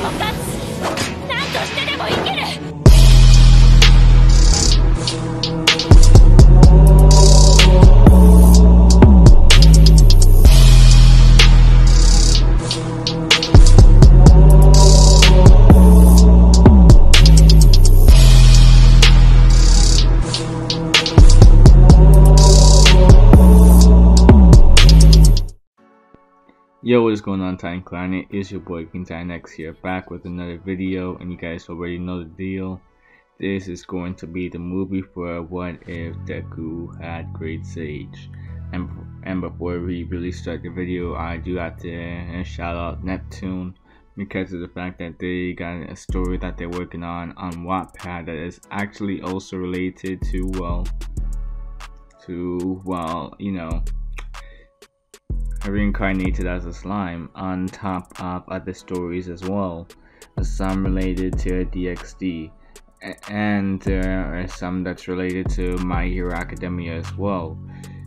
も勝つ。何としてでも生きる。Yo, what is going on, Titan Clan? It is your boy King Titan X here, back with another video, and you guys already know the deal. This is going to be the movie for What If Deku Had Great Sage. And before we really start the video, I do have to shout out Neptune because of the fact that they got a story that they're working on Wattpad that is actually also related to you know, reincarnated as a slime, on top of other stories as well, some related to DxD, and there are some that's related to My Hero Academia as well.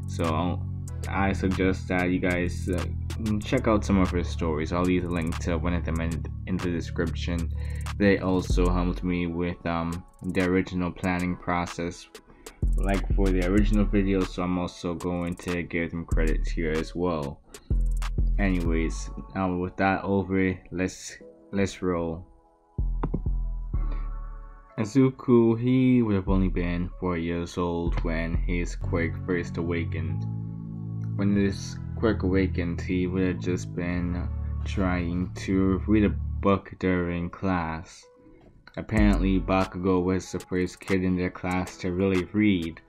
So I suggest that you guys check out some of her stories. I'll leave a link to one of them in the description. They also helped me with the original planning process, like for the original video, so I'm also going to give them credits here as well. Anyways, now with that over, let's roll. Izuku, he would have only been 4 years old when his quirk first awakened. When this quirk awakened, he would have just been trying to read a book during class. Apparently, Bakugo was the first kid in their class to really read,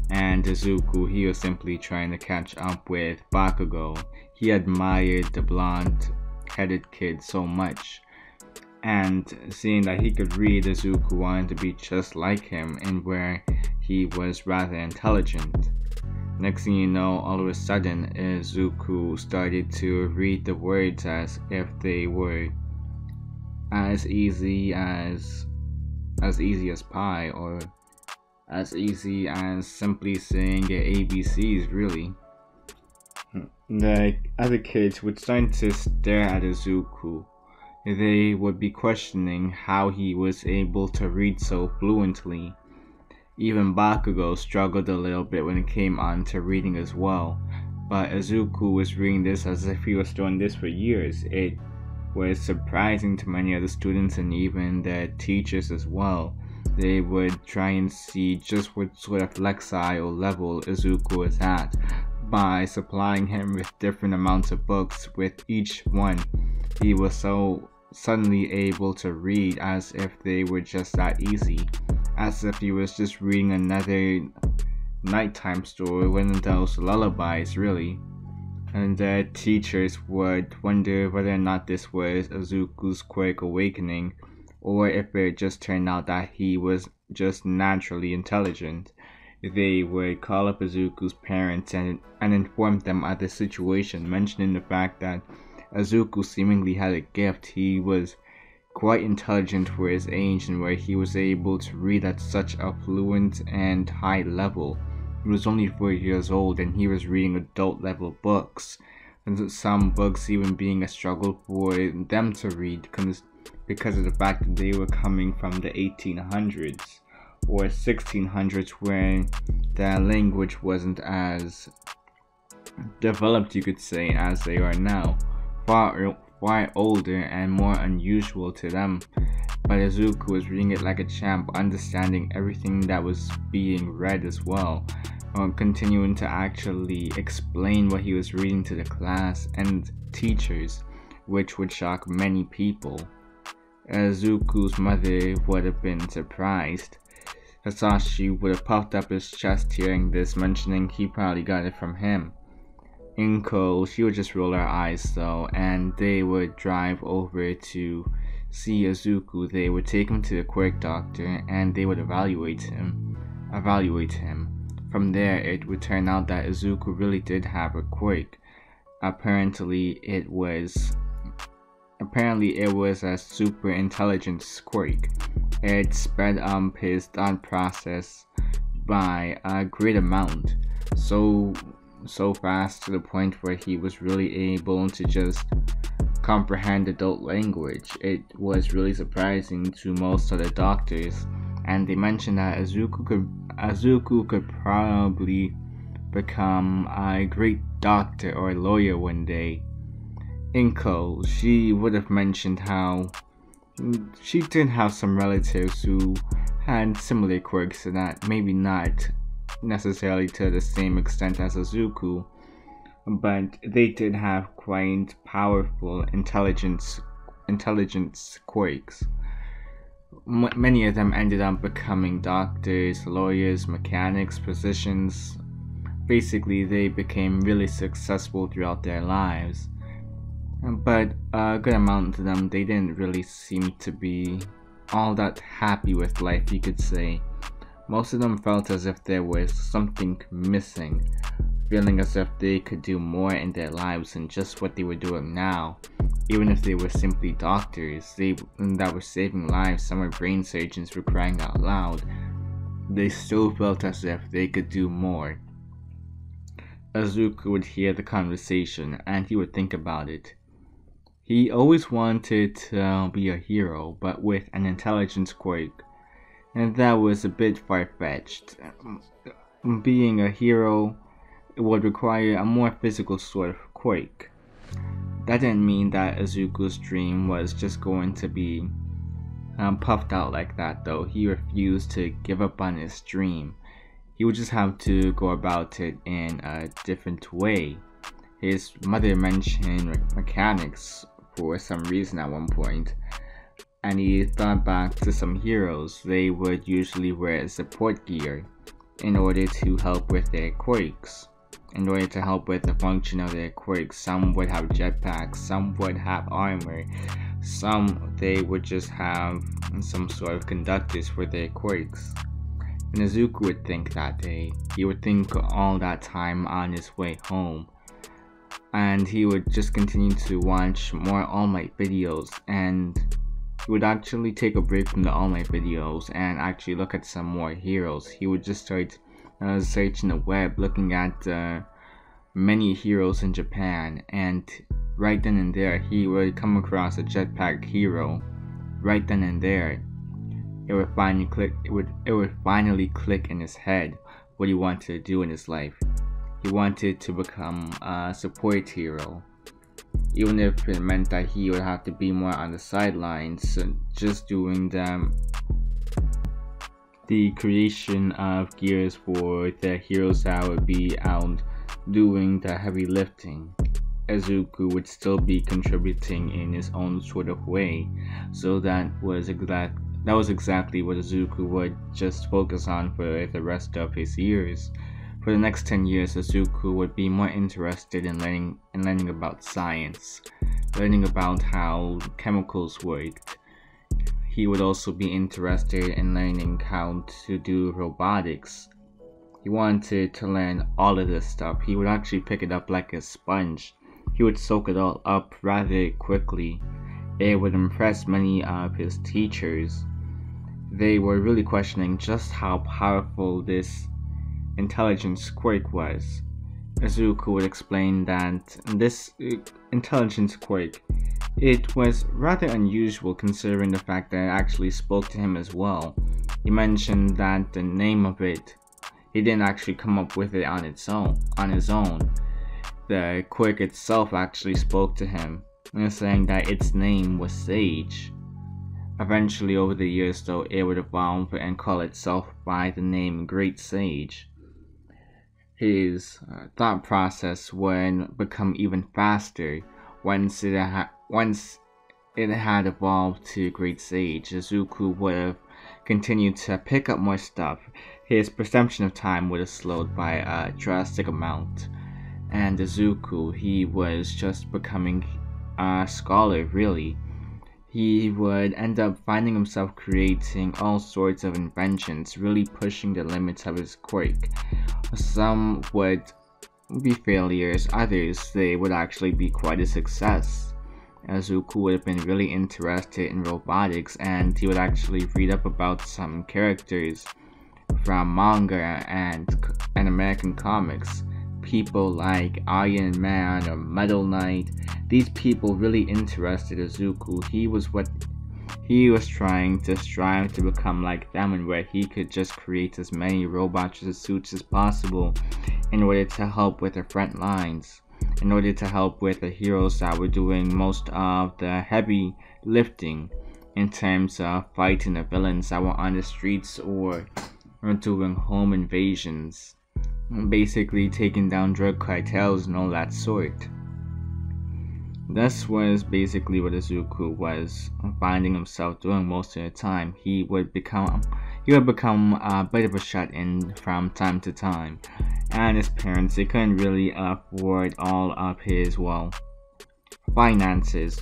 and Izuku, he was simply trying to catch up with Bakugo. He admired the blonde-headed kid so much, and seeing that he could read, Izuku wanted to be just like him, and where he was rather intelligent. Next thing you know, all of a sudden, Izuku started to read the words as if they were as easy as pie, or as easy as simply saying ABCs, really. The other kids would start to stare at Izuku. They would be questioning how he was able to read so fluently. Even Bakugo struggled a little bit when it came on to reading as well, but Izuku was reading this as if he was doing this for years. It was surprising to many other students and even the teachers as well. They would try and see just what sort of lexile level Izuku was at by supplying him with different amounts of books. With each one, he was so suddenly able to read as if they were just that easy, as if he was just reading another nighttime story, one of those lullabies, really. And the teachers would wonder whether or not this was Izuku's quirk awakening, or if it just turned out that he was just naturally intelligent. They would call up Izuku's parents and inform them of the situation, mentioning the fact that Izuku seemingly had a gift. He was quite intelligent for his age, and where he was able to read at such a fluent and high level. He was only 4 years old and he was reading adult level books, and some books even being a struggle for them to read because of the fact that they were coming from the 1800s or 1600s, where the language wasn't as developed, you could say, as they are now. Far older and more unusual to them. But Izuku was reading it like a champ, understanding everything that was being read as well, continuing to actually explain what he was reading to the class and teachers, which would shock many people. Izuku's mother would have been surprised. Hasashi would have puffed up his chest hearing this, mentioning he probably got it from him. Inko, she would just roll her eyes though, and they would drive over to see Izuku. They would take him to the quirk doctor and they would evaluate him. From there, it would turn out that Izuku really did have a quirk. Apparently it was a super intelligence quirk. It sped up his thought process by a great amount, so fast to the point where he was really able to just comprehend adult language. It was really surprising to most other doctors, and they mentioned that Izuku could probably become a great doctor or lawyer one day. Inko, she would have mentioned how she did have some relatives who had similar quirks, and that maybe not necessarily to the same extent as Izuku, but they did have quite powerful intelligence quirks. Many of them ended up becoming doctors, lawyers, mechanics, physicians. Basically, they became really successful throughout their lives. But a good amount of them, they didn't really seem to be all that happy with life, you could say. Most of them felt as if there was something missing, feeling as if they could do more in their lives than just what they were doing now. Even if they were simply doctors that were saving lives, some were brain surgeons for crying out loud, they still felt as if they could do more. Izuku would hear the conversation and he would think about it. He always wanted to be a hero, but with an intelligence quirk, and that was a bit far-fetched. Being a hero would require a more physical sort of quirk. That didn't mean that Izuku's dream was just going to be puffed out like that, though. He refused to give up on his dream. He would just have to go about it in a different way. His mother mentioned mechanics for some reason at one point, and he thought back to some heroes. They would usually wear support gear in order to help with their quirks. In order to help with the function of their quirks, some would have jetpacks, some would have armor, some they would just have some sort of conductors for their quirks. And Izuku would think that day. He would think all that time on his way home. And he would just continue to watch more All Might videos, and he would actually take a break from the All Might videos and actually look at some more heroes. He would just start searching the web, looking at many heroes in Japan, and right then and there he would come across a jetpack hero. Right then and there, it would finally click in his head what he wanted to do in his life. He wanted to become a support hero, even if it meant that he would have to be more on the sidelines, just doing the creation of gears for the heroes that would be out doing the heavy lifting. Izuku would still be contributing in his own sort of way, so that was exactly what Izuku would just focus on for the rest of his years. For the next 10 years, Izuku would be more interested in learning about science, learning about how chemicals worked. He would also be interested in learning how to do robotics. He wanted to learn all of this stuff. He would actually pick it up like a sponge. He would soak it all up rather quickly. It would impress many of his teachers. They were really questioning just how powerful this intelligence quirk was. Izuku would explain that this intelligence quirk, it was rather unusual considering the fact that it actually spoke to him as well. He mentioned that the name of it, he didn't actually come up with it on his own. The quirk itself actually spoke to him, saying that its name was Sage. Eventually, over the years though, it would evolve and call itself by the name Great Sage. His thought process would become even faster once it had evolved to Great Sage. Izuku would have continued to pick up more stuff. His perception of time would have slowed by a drastic amount. And Izuku, he was just becoming a scholar, really. He would end up finding himself creating all sorts of inventions, really pushing the limits of his quirk. Some would be failures, others they would actually be quite a success. Izuku would have been really interested in robotics, and he would actually read up about some characters from manga and American comics people like Iron Man or Metal Knight. These people really interested Izuku. He was trying to strive to become like them, and where he could just create as many robots suits as possible in order to help with the front lines, in order to help with the heroes that were doing most of the heavy lifting in terms of fighting the villains that were on the streets or doing home invasions, basically taking down drug cartels and all that sort. This was basically what Izuku was finding himself doing most of the time. He would become a bit of a shut-in from time to time, and his parents, they couldn't really afford all of his, well, finances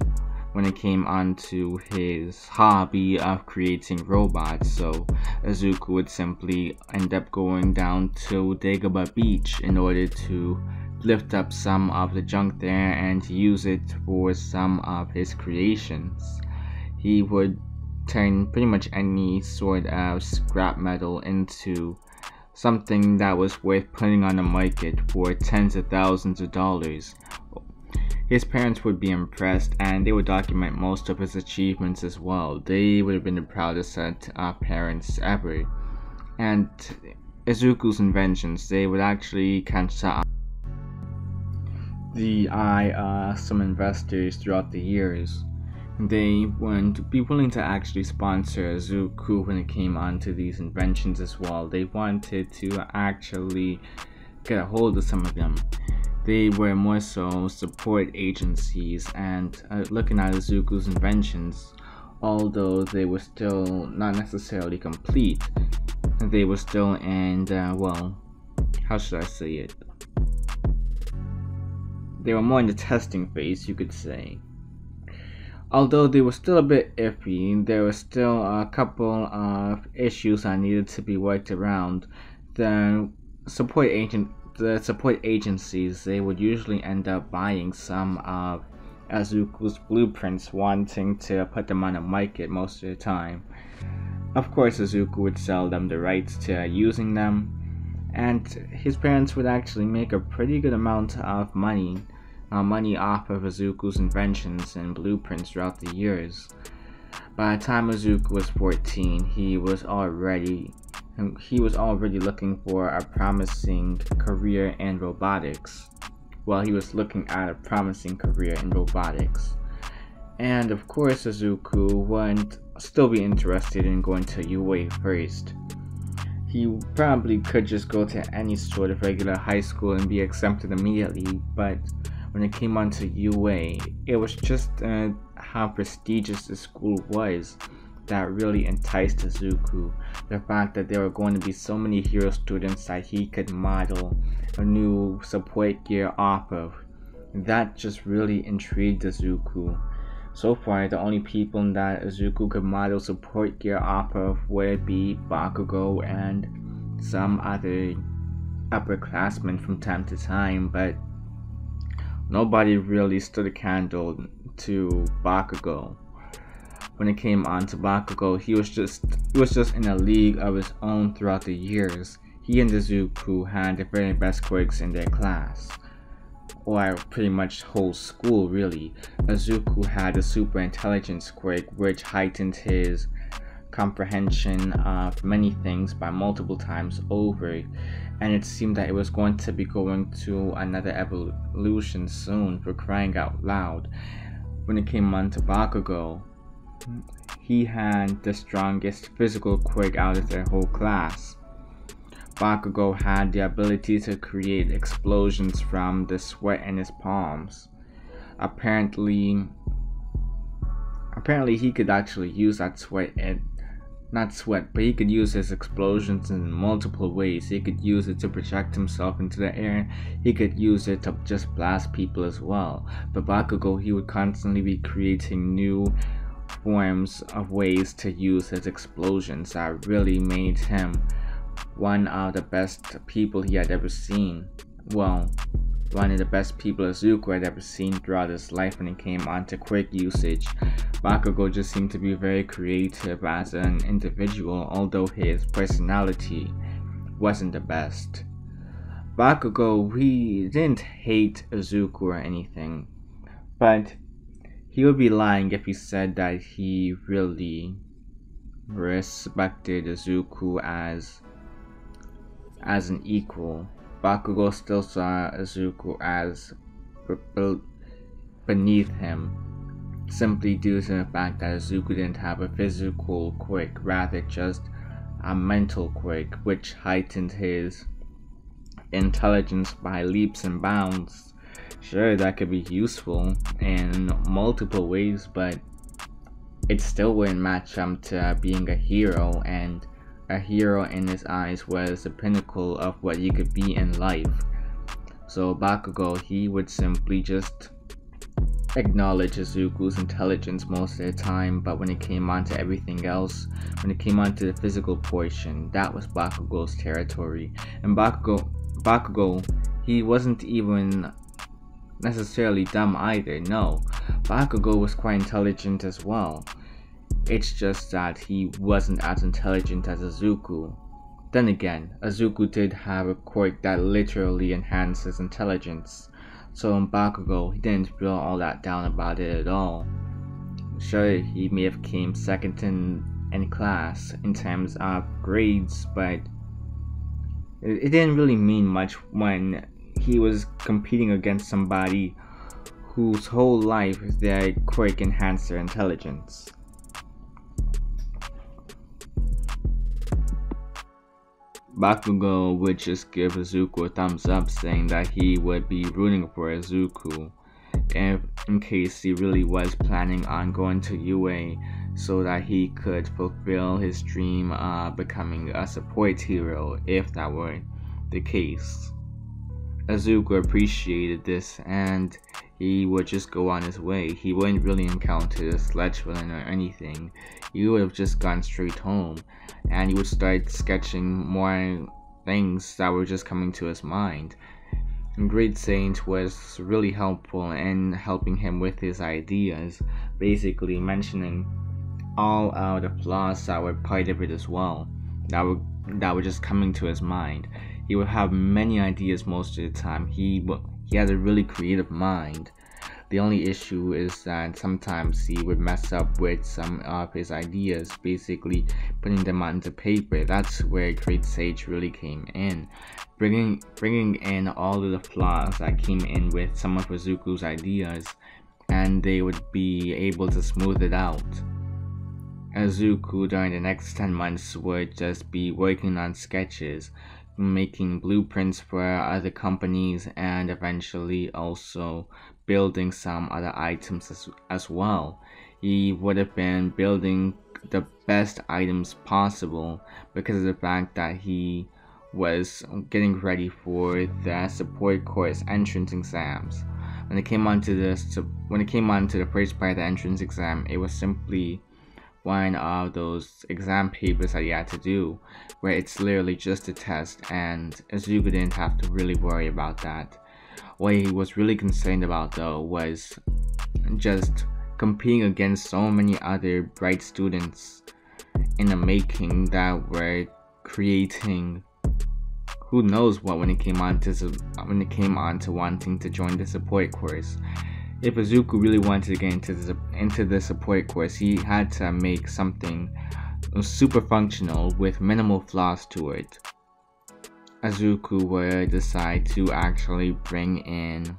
when it came onto his hobby of creating robots. So Izuku would simply end up going down to Dagobah Beach in order to lift up some of the junk there and use it for some of his creations. He would turn pretty much any sort of scrap metal into something that was worth putting on the market for tens of thousands of dollars. His parents would be impressed, and they would document most of his achievements as well. They would have been the proudest set of parents ever. And Izuku's inventions, they would actually catch the eye of some investors throughout the years. They would be willing to actually sponsor Izuku when it came onto these inventions as well. They wanted to actually get a hold of some of them. They were more so support agencies, and looking at Izuku's inventions, although they were still not necessarily complete, they were still in well, how should I say it? They were more in the testing phase, you could say. Although they were still a bit iffy, there were still a couple of issues that needed to be worked around. The support agencies, they would usually end up buying some of Izuku's blueprints, wanting to put them on the market most of the time. Of course, Izuku would sell them the rights to using them, and his parents would actually make a pretty good amount of money off of Izuku's inventions and blueprints throughout the years. By the time Izuku was 14, he was already looking for a promising career in robotics. Well, he was looking at a promising career in robotics. And of course, Izuku wouldn't still be interested in going to UA first. He probably could just go to any sort of regular high school and be accepted immediately, but when it came onto UA, it was just how prestigious the school was that really enticed Izuku. The fact that there were going to be so many hero students that he could model a new support gear off of, that just really intrigued Izuku. So far, the only people that Izuku could model support gear off of would be Bakugo and some other upperclassmen from time to time, but nobody really stood a candle to Bakugo. When it came on to Bakugo, he was just in a league of his own throughout the years. He and Izuku had the very best quirks in their class, or pretty much whole school really. Izuku had a super intelligence quirk which heightened his comprehension of many things by multiple times over, and it seemed that it was going to be going to another evolution soon, for crying out loud. When it came on to Bakugo, he had the strongest physical quirk out of their whole class. Bakugo had the ability to create explosions from the sweat in his palms. Apparently he could actually use that sweat, but he could use his explosions in multiple ways. He could use it to project himself into the air. He could use it to just blast people as well. But Bakugo, he would constantly be creating new forms of ways to use his explosions that really made him one of the best people he had ever seen. Well, one of the best people Izuku had ever seen throughout his life when it came onto quirk usage. Bakugo just seemed to be very creative as an individual, although his personality wasn't the best. Bakugo, he didn't hate Izuku or anything, but he would be lying if he said that he really respected Izuku as an equal. Bakugo still saw Izuku as beneath him, simply due to the fact that Izuku didn't have a physical quirk, rather just a mental quirk, which heightened his intelligence by leaps and bounds. Sure, that could be useful in multiple ways, but it still wouldn't match up to being a hero, and a hero in his eyes was the pinnacle of what he could be in life. So Bakugo, he would simply just acknowledge Izuku's intelligence most of the time, but when it came on to everything else, when it came on to the physical portion, that was Bakugo's territory. And Bakugo, he wasn't even necessarily dumb either, no. Bakugo was quite intelligent as well. It's just that he wasn't as intelligent as Izuku. Then again, Izuku did have a quirk that literally enhanced his intelligence. So in Bakugo, he didn't feel all that down about it at all. Sure, he may have came second in class in terms of grades, but it didn't really mean much when he was competing against somebody whose whole life their quirk enhanced their intelligence. Bakugo would just give Izuku a thumbs up, saying that he would be rooting for Izuku in case he really was planning on going to UA, so that he could fulfill his dream of becoming a support hero if that were the case. Izuku appreciated this, and he would just go on his way. He wouldn't really encounter the sledge villain or anything. He would have just gone straight home, and he would start sketching more things that were just coming to his mind. And Great Saint was really helpful in helping him with his ideas, basically mentioning all the flaws that were part of it as well, that were just coming to his mind. He would have many ideas most of the time. He had a really creative mind. The only issue is that sometimes he would mess up with some of his ideas, basically putting them onto paper. That's where Great Sage really came in, bringing in all of the flaws that came in with some of Izuku's ideas, and they would be able to smooth it out. Izuku during the next 10 months would just be working on sketches, making blueprints for other companies, and eventually also building some other items as well. He would have been building the best items possible because of the fact that he was getting ready for the support course entrance exams. When it came on to the first part of the entrance exam, it was simply one of those exam papers that you had to do, where it's literally just a test, and Izuku didn't have to really worry about that. What he was really concerned about though was just competing against so many other bright students in the making that were creating who knows what when it came on to wanting to join the support course. If Izuku really wanted to get into the support course, he had to make something super functional with minimal flaws to it. Izuku would decide to actually bring in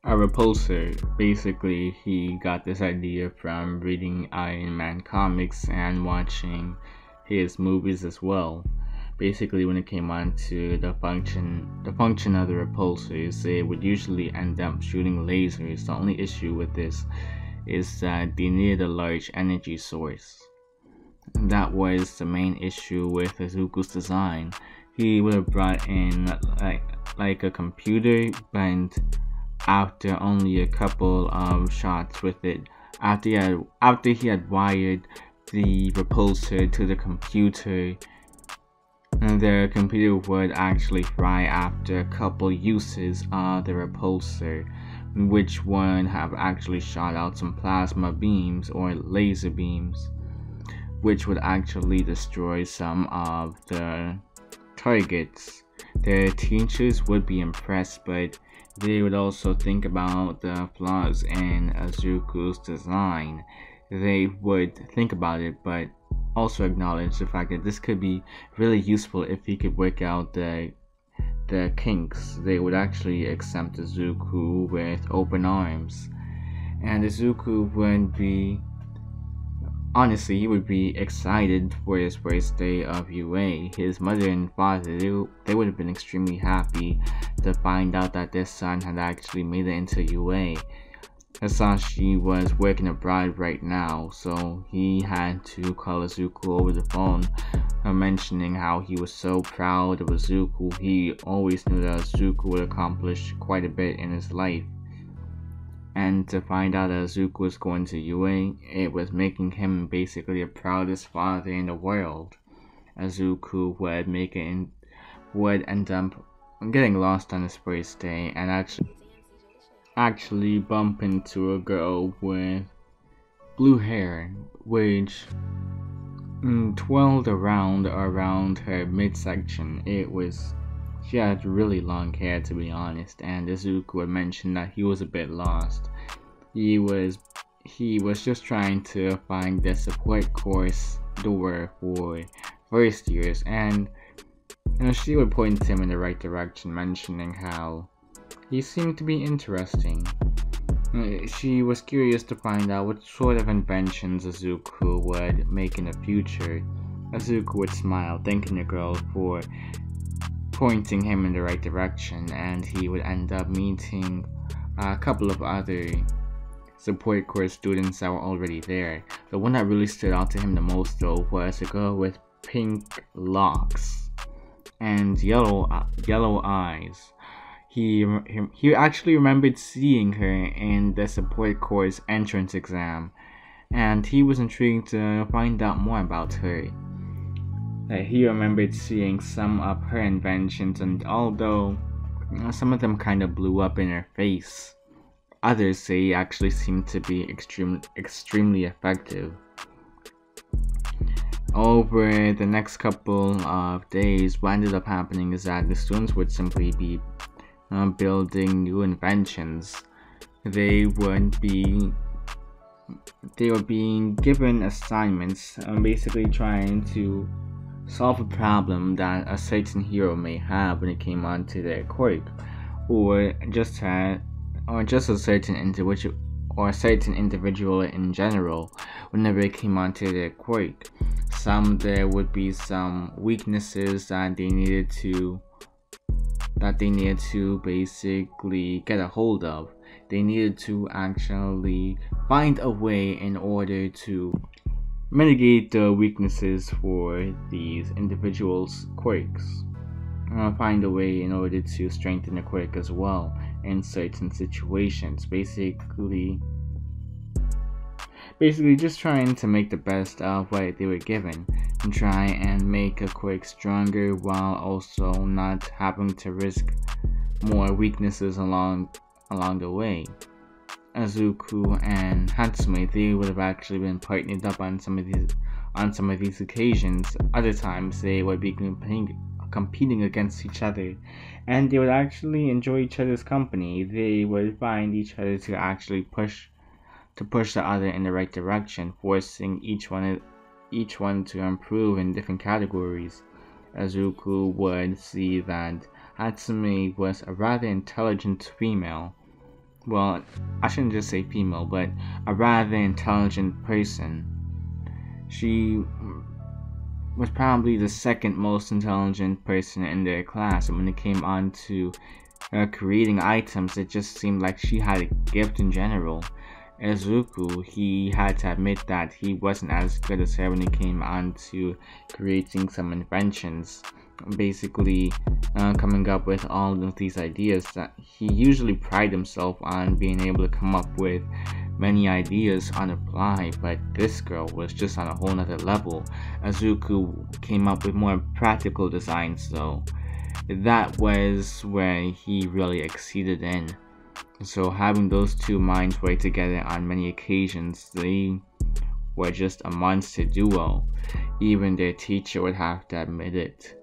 a repulsor. Basically, he got this idea from reading Iron Man comics and watching his movies as well. Basically, when it came on to the function of the repulsors, they would usually end up shooting lasers. The only issue with this is that they needed a large energy source. That was the main issue with Izuku's design. He would have brought in like a computer, but after only a couple of shots with it, after he had wired the repulsor to the computer, the computer would actually fry after a couple uses of the repulsor, which would have actually shot out some plasma beams or laser beams, which would actually destroy some of the targets. Their teachers would be impressed, but they would also think about the flaws in Izuku's design. They would think about it, but also acknowledge the fact that this could be really useful if he could work out the kinks. They would actually accept Izuku with open arms. And Izuku would be, honestly, he would be excited for his first day of UA. His mother and father, they would have been extremely happy to find out that their son had actually made it into UA. Hasashi was working abroad right now, so he had to call Izuku over the phone, mentioning how he was so proud of Izuku. He always knew that Izuku would accomplish quite a bit in his life. And to find out that Izuku was going to UA, it was making him basically the proudest father in the world. Izuku would end up getting lost on his first day and actually bump into a girl with blue hair, which twirled around her midsection. She had really long hair, to be honest, and Izuku had mentioned that he was a bit lost. He was just trying to find the support course door for first years, and she would point him in the right direction, mentioning how he seemed to be interesting. She was curious to find out what sort of inventions Izuku would make in the future. Izuku would smile, thanking the girl for pointing him in the right direction, and he would end up meeting a couple of other support course students that were already there. The one that really stood out to him the most, though, was a girl with pink locks and yellow eyes. He actually remembered seeing her in the support course entrance exam, and he was intrigued to find out more about her. He remembered seeing some of her inventions, and although some of them kind of blew up in her face, others they actually seemed to be extremely effective. Over the next couple of days, what ended up happening is that the students would simply be building new inventions. They were being given assignments, basically trying to solve a problem that a certain hero may have when it came onto their quirk, or just a certain individual, or a certain individual in general whenever it came onto their quirk. There would be some weaknesses that they needed to basically get a hold of. They needed to actually find a way in order to mitigate the weaknesses for these individuals' quirks. Find a way in order to strengthen the quirk as well in certain situations. Basically just trying to make the best of what they were given and try and make a quirk stronger while also not having to risk more weaknesses along the way. Izuku and Natsume, they would have actually been partnered up on some of these occasions. Other times they would be competing against each other, and they would actually enjoy each other's company. They would find each other to actually push the other in the right direction, forcing each one to improve in different categories. Izuku would see that Natsume was a rather intelligent female. Well, I shouldn't just say female, but a rather intelligent person. She was probably the second most intelligent person in their class, and when it came on to creating items, it just seemed like she had a gift in general. Izuku, he had to admit that he wasn't as good as her when it came on to creating some inventions, basically coming up with all of these ideas. That he usually prided himself on being able to come up with many ideas on the fly, but this girl was just on a whole nother level. Izuku came up with more practical designs, though. That was where he really exceeded in. So having those two minds work together on many occasions, they were just a monster duo. Even their teacher would have to admit it.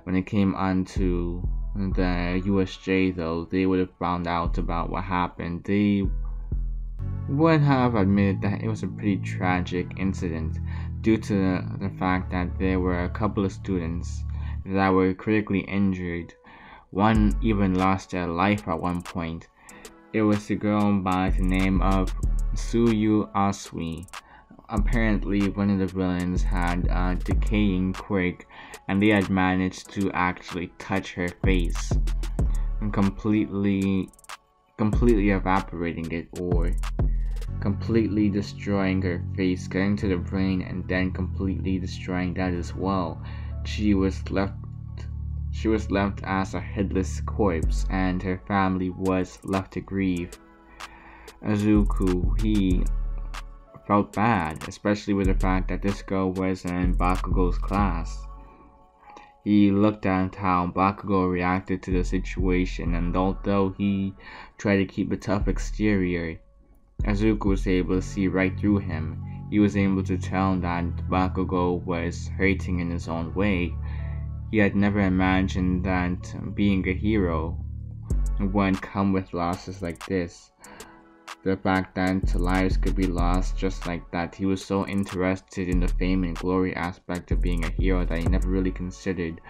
When it came onto the USJ, though, they would have found out about what happened. They would have admitted that it was a pretty tragic incident due to the fact that there were a couple of students that were critically injured. One even lost their life at one point. It was a girl by the name of Suyu Asui. Apparently, one of the villains had a decaying quirk, and they had managed to actually touch her face and completely evaporating it, or completely destroying her face, getting to the brain, and then completely destroying that as well. She was left as a headless corpse, and her family was left to grieve. Izuku, he felt bad, especially with the fact that this girl was in Bakugo's class. He looked at how Bakugo reacted to the situation, and although he tried to keep a tough exterior, Izuku was able to see right through him. He was able to tell that Bakugo was hurting in his own way. He had never imagined that being a hero would come with losses like this. The fact that lives could be lost just like that. He was so interested in the fame and glory aspect of being a hero that he never really considered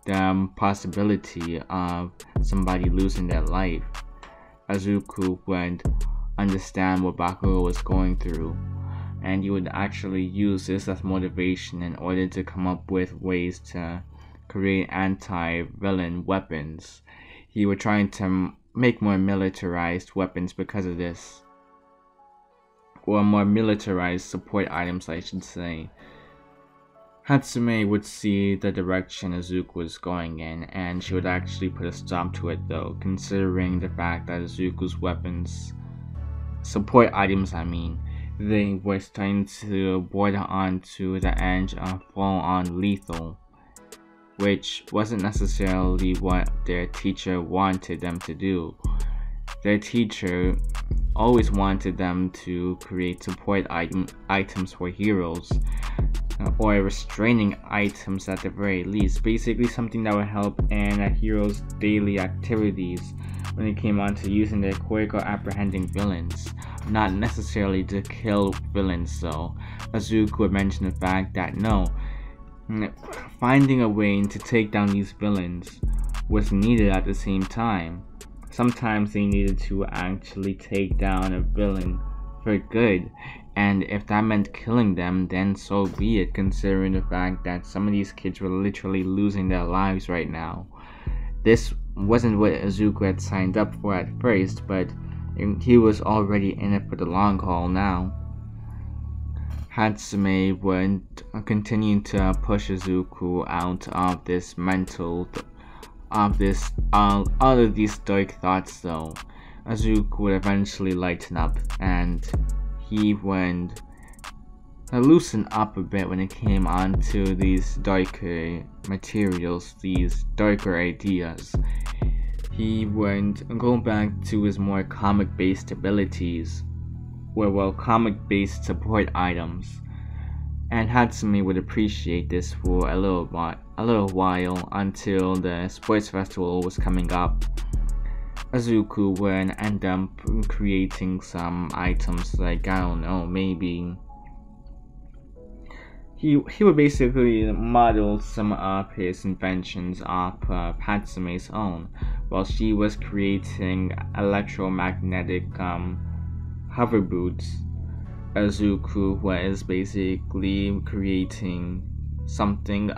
the possibility of somebody losing their life. Izuku would understand what Bakugo was going through, and he would actually use this as motivation in order to come up with ways to create anti-villain weapons. He was trying to make more militarized weapons because of this, or more militarized support items, I should say. Natsume would see the direction Izuku was going in, and she would actually put a stop to it, though, considering the fact that Izuku's weapons, support items they were starting to border onto the edge of full-on lethal, which wasn't necessarily what their teacher wanted them to do. Their teacher always wanted them to create support items for heroes, or restraining items at the very least, basically something that would help in a hero's daily activities when it came on to using their quirk or apprehending villains, not necessarily to kill villains though. Izuku would mention the fact that no, finding a way to take down these villains was needed at the same time. Sometimes they needed to actually take down a villain for good, and if that meant killing them, then so be it, considering the fact that some of these kids were literally losing their lives right now. This wasn't what Izuku had signed up for at first, but he was already in it for the long haul now. Natsume would continue to push Izuku out of this out of these dark thoughts though. Izuku would eventually lighten up, and he would loosen up a bit when it came on to these darker materials, these darker ideas. He would go back to his more comic-based abilities, or comic-based support items, and Hatsumi would appreciate this for a little while until the sports festival was coming up. Izuku would end up creating some items like, I don't know, maybe he would basically model some of his inventions off of Hatsume's own, while she was creating electromagnetic hover boots. Izuku was basically creating something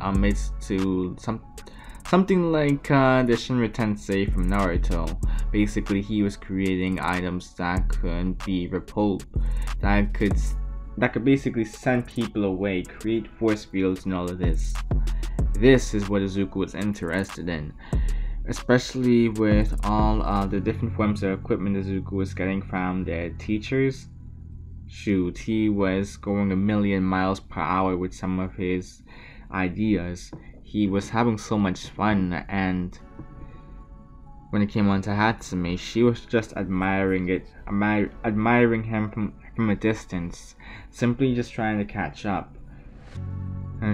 something like the Shinra Tensei from Naruto. Basically, he was creating items that could be repelled, that could basically send people away, create force fields and all of this. This is what Izuku was interested in, especially with all of the different forms of equipment Izuku was getting from their teachers. Shoot, he was going a million miles per hour with some of his ideas. He was having so much fun, and when it came on to Hatsume, she was just admiring him from a distance, simply just trying to catch up.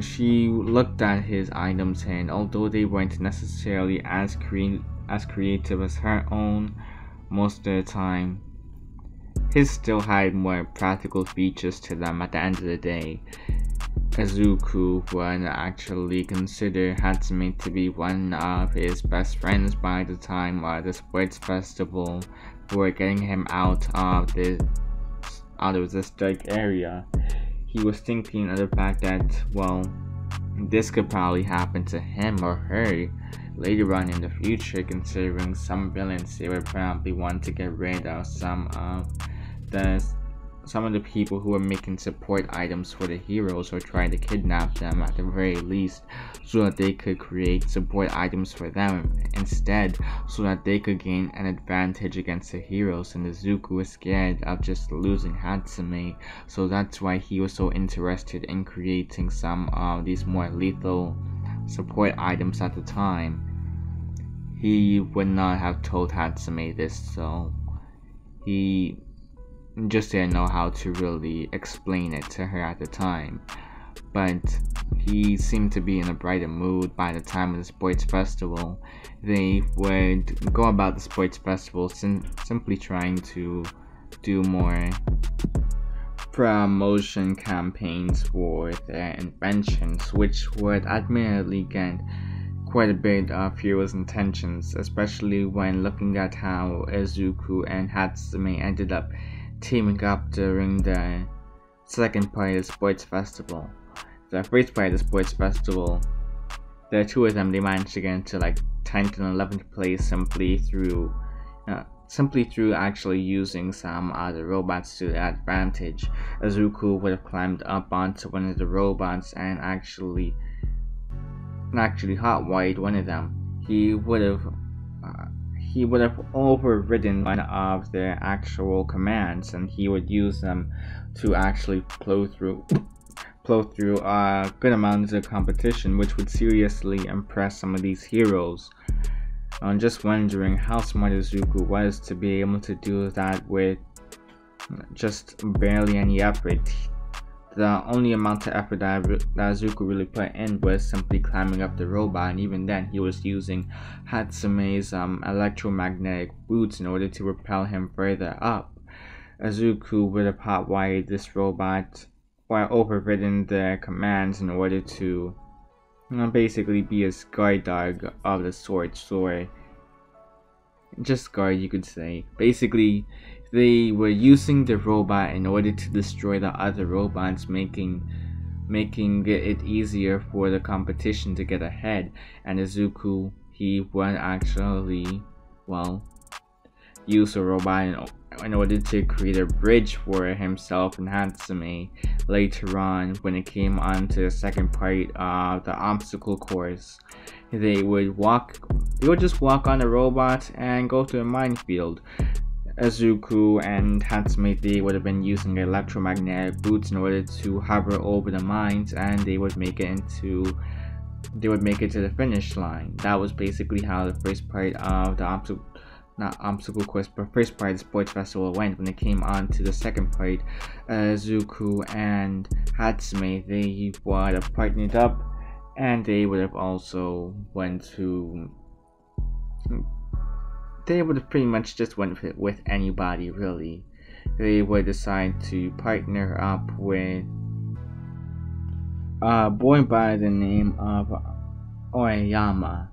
She looked at his items, and although they weren't necessarily as creative as her own most of the time, his still had more practical features to them at the end of the day. Izuku would actually consider Hatsumi to be one of his best friends by the time of the sports festival for getting him out of this dark area. He was thinking of the fact that, well, this could probably happen to him or her later on in the future, considering some villains they would probably want to get rid of some of the people who are making support items for the heroes, or trying to kidnap them at the very least, so that they could create support items for them instead, so that they could gain an advantage against the heroes. And Izuku was scared of just losing Hatsumi, so that's why he was so interested in creating some of these more lethal support items at the time. He would not have told Hatsumi this, so he just didn't know how to really explain it to her at the time. But he seemed to be in a brighter mood by the time of the sports festival. They would go about the sports festival simply trying to do more promotion campaigns for their inventions, which would admittedly get quite a bit of heroes' intentions, especially when looking at how Izuku and Hatsumi ended up teaming up during the second part of the sports festival. The first part of the sports festival, the two of them, they managed to get into like 10th and 11th place simply through actually using some other robots to their advantage. Izuku would have climbed up onto one of the robots and actually hotwired one of them. He would have overridden one of their actual commands, and he would use them to actually plow through good amounts of competition, which would seriously impress some of these heroes. I'm just wondering how smart Izuku was to be able to do that with just barely any effort. The only amount of effort that Izuku really put in was simply climbing up the robot, and even then he was using Hatsume's electromagnetic boots in order to propel him further up. Izuku would have hotwired this robot while overridden the commands in order to basically be a guard dog of the sorts, or just guard, you could say. Basically, they were using the robot in order to destroy the other robots, making it easier for the competition to get ahead. And Izuku, he would actually, well, use a robot in order to create a bridge for himself and Hatsumi later on when it came on to the second part of the obstacle course. They would just walk on the robot and go to a minefield. Izuku and Hatsumi, they would have been using electromagnetic boots in order to hover over the mines, and they would make it to the finish line. That was basically how the first part of the first part of the sports festival went. When it came on to the second part, Izuku and Hatsumi, they would have partnered up, and they would have also they would have pretty much just went with anybody, really. They would decide to partner up with a boy by the name of Oyama.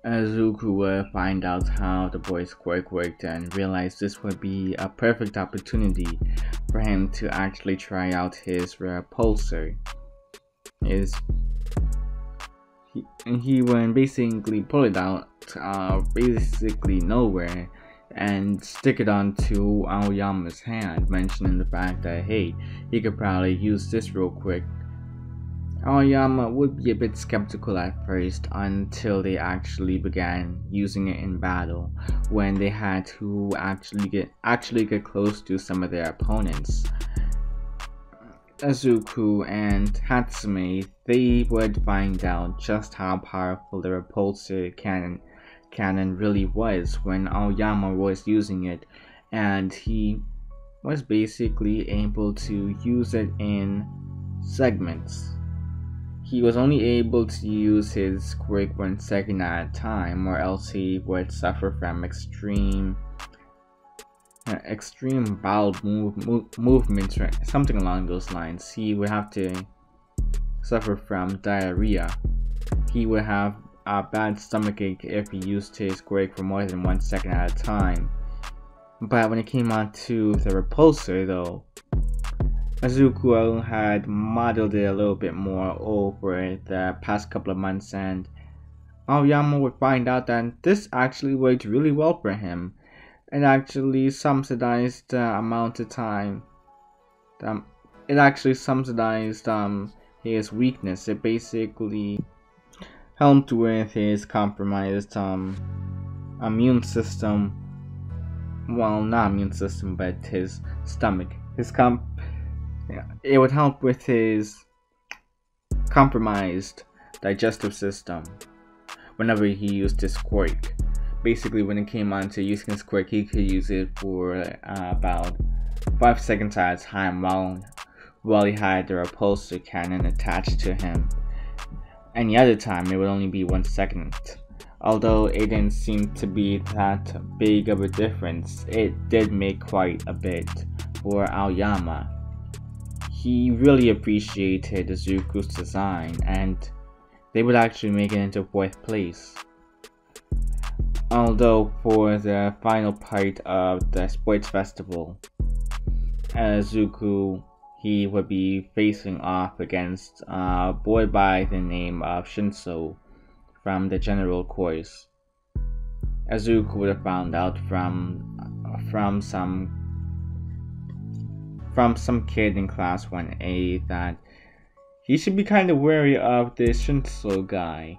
Izuku would find out how the boy's quirk worked and realize this would be a perfect opportunity for him to actually try out his repulsor. He would basically pull it out basically nowhere and stick it onto Aoyama's hand, mentioning the fact that, hey, he could probably use this real quick. Aoyama would be a bit skeptical at first until they actually began using it in battle, when they had to actually get close to some of their opponents. Izuku and Hatsumi, they would find out just how powerful the repulsor cannon really was when Aoyama was using it, and he was basically able to use it in segments. he was only able to use his quirk 1 second at a time, or else he would suffer from extreme bowel movements, or something along those lines. He would have to suffer from diarrhea. He would have a bad stomachache if he used his quirk for more than 1 second at a time. But when it came on to the repulsor, though, Izuku had modeled it a little bit more over the past couple of months, and Aoyama would find out that this actually worked really well for him. It actually subsidized the amount of time. It actually subsidized his weakness. It basically helped with his compromised immune system. Well, not immune system, but his stomach. It would help with his compromised digestive system whenever he used his quirk. Basically, when it came on to using his quirk, he could use it for about 5 seconds at a time while he had the repulsor cannon attached to him. Any other time, it would only be 1 second. Although it didn't seem to be that big of a difference, it did make quite a bit for Aoyama. He really appreciated Izuku's design, and they would actually make it into 4th place. Although for the final part of the sports festival, Izuku, he would be facing off against a boy by the name of Shinso from the general course. Izuku would have found out from some kid in class 1A that he should be kind of wary of this Shinso guy.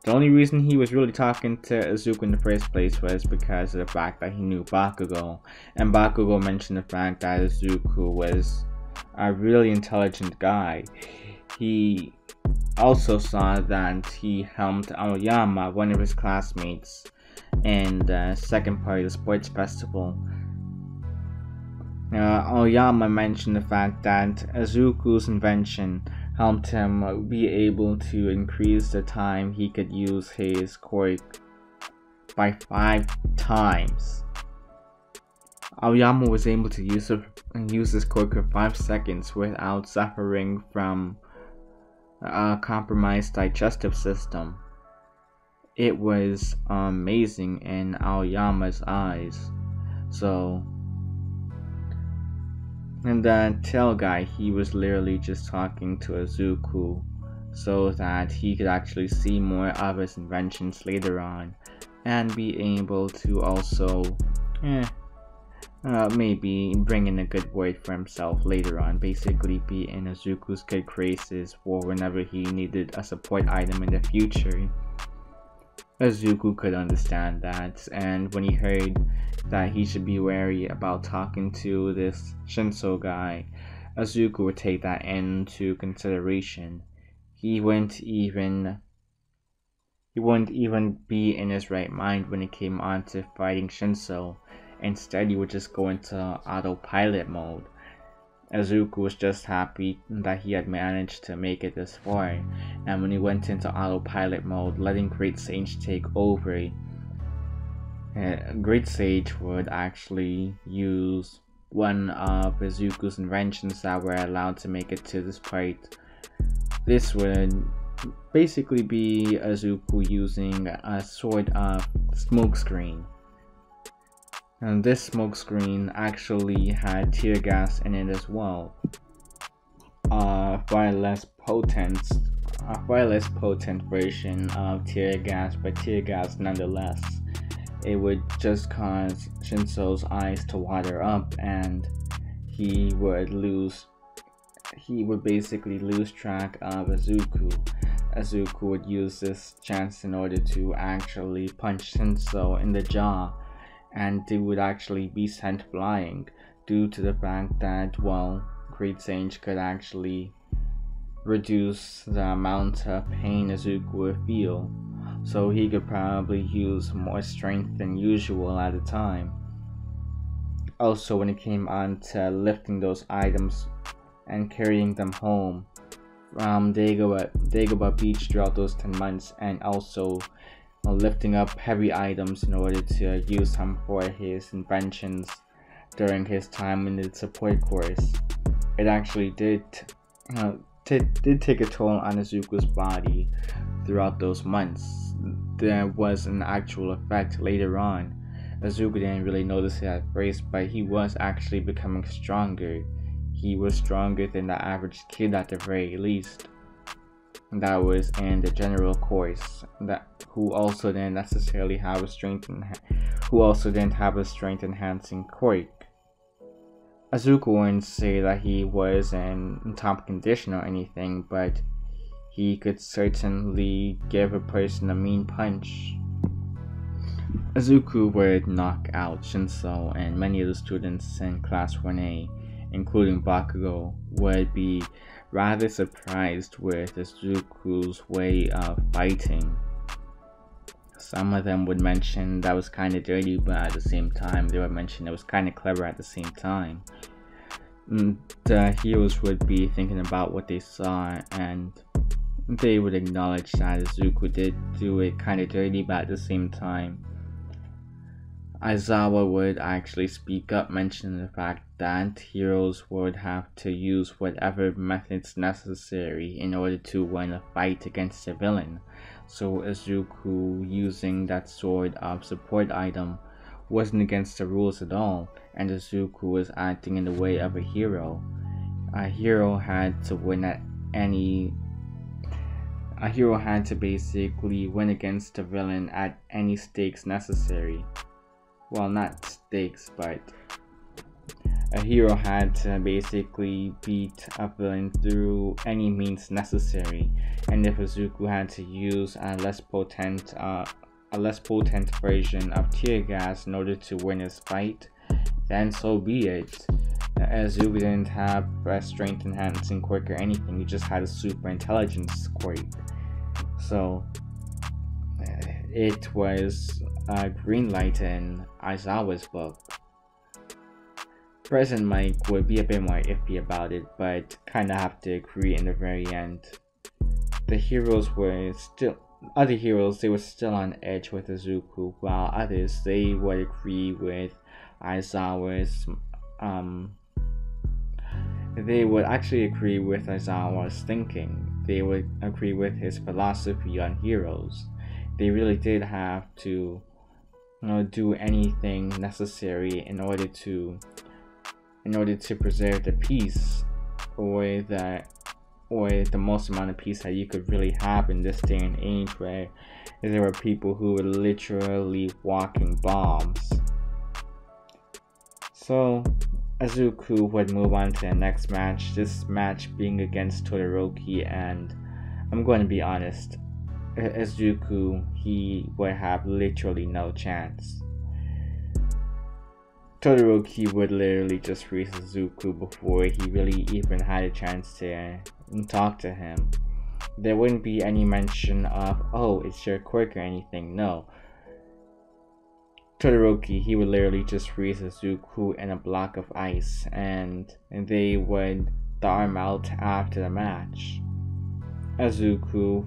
The only reason he was really talking to Izuku in the first place was because of the fact that he knew Bakugo, and Bakugo mentioned the fact that Izuku was a really intelligent guy. He also saw that he helped Aoyama, one of his classmates, in the second part of the sports festival. Aoyama mentioned the fact that Izuku's invention helped him be able to increase the time he could use his quirk by 5 times. Aoyama was able to use his quirk for 5 seconds without suffering from a compromised digestive system. It was amazing in Aoyama's eyes. And the tail guy, he was literally just talking to Izuku so that he could actually see more of his inventions later on and be able to also maybe bring in a good word for himself later on, basically be in Izuku's good graces for whenever he needed a support item in the future. Izuku could understand that, and when he heard that he should be wary about talking to this Shinso guy, Izuku would take that into consideration. He wouldn't even be in his right mind when it came on to fighting Shinso. Instead, he would just go into autopilot mode. Izuku was just happy that he had managed to make it this far, and when he went into autopilot mode, letting Great Sage take over, Great Sage would actually use one of Izuku's inventions that were allowed to make it to this part. This would basically be Izuku using a sort of smokescreen. And this smokescreen actually had tear gas in it as well. A far less potent version of tear gas, but tear gas nonetheless. It would just cause Shinso's eyes to water up, and he would basically lose track of Izuku. Izuku would use this chance in order to actually punch Shinso in the jaw, and they would actually be sent flying due to the fact that, well, Great Sage could actually reduce the amount of pain Izuku would feel, so he could probably use more strength than usual at a time. Also, when it came on to lifting those items and carrying them home, Dagobah Beach throughout those 10 months, and also lifting up heavy items in order to use them for his inventions during his time in the support course. It actually did take a toll on Izuku's body throughout those months. There was an actual effect later on. Izuku didn't really notice it at first, but he was actually becoming stronger. He was stronger than the average kid at the very least. That was in the general course. Who also didn't have a strength enhancing quirk. Izuku wouldn't say that he was in top condition or anything, but he could certainly give a person a mean punch. Izuku would knock out Shinso, and many of the students in Class 1A, including Bakugo, would be rather surprised with Izuku's way of fighting. Some of them would mention that was kind of dirty, but at the same time, they would mention it was kind of clever at the same time. The heroes would be thinking about what they saw, and they would acknowledge that Izuku did do it kind of dirty, but at the same time, Aizawa would actually speak up, mentioning the fact that heroes would have to use whatever methods necessary in order to win a fight against a villain. So Izuku using that sort of support item wasn't against the rules at all, and Izuku was acting in the way of a hero. A hero had to basically win against a villain at any stakes necessary. Well, not stakes, but a hero had to basically beat a villain through any means necessary, and if Izuku had to use a less potent version of tear gas in order to win his fight, then so be it. Izuku didn't have a strength enhancing quirk or anything, he just had a super intelligence quirk. So it was a green light in Aizawa's book. President Mike would be a bit more iffy about it, but kinda have to agree in the very end. Other heroes, they were still on edge with Izuku, while others, they would agree with Aizawa's, they would actually agree with Aizawa's thinking. They would agree with his philosophy on heroes. They really did have to, do anything necessary in order to preserve the peace, or the most amount of peace that you could really have in this day and age, where there were people who were literally walking bombs. So Izuku would move on to the next match, this match being against Todoroki, and I'm going to be honest, Izuku, he would have literally no chance. Todoroki would literally just freeze Izuku before he really even had a chance to talk to him. There wouldn't be any mention of, oh, it's your quirk or anything, no. Todoroki, he would literally just freeze Izuku in a block of ice, and they would thaw him out after the match. Izuku,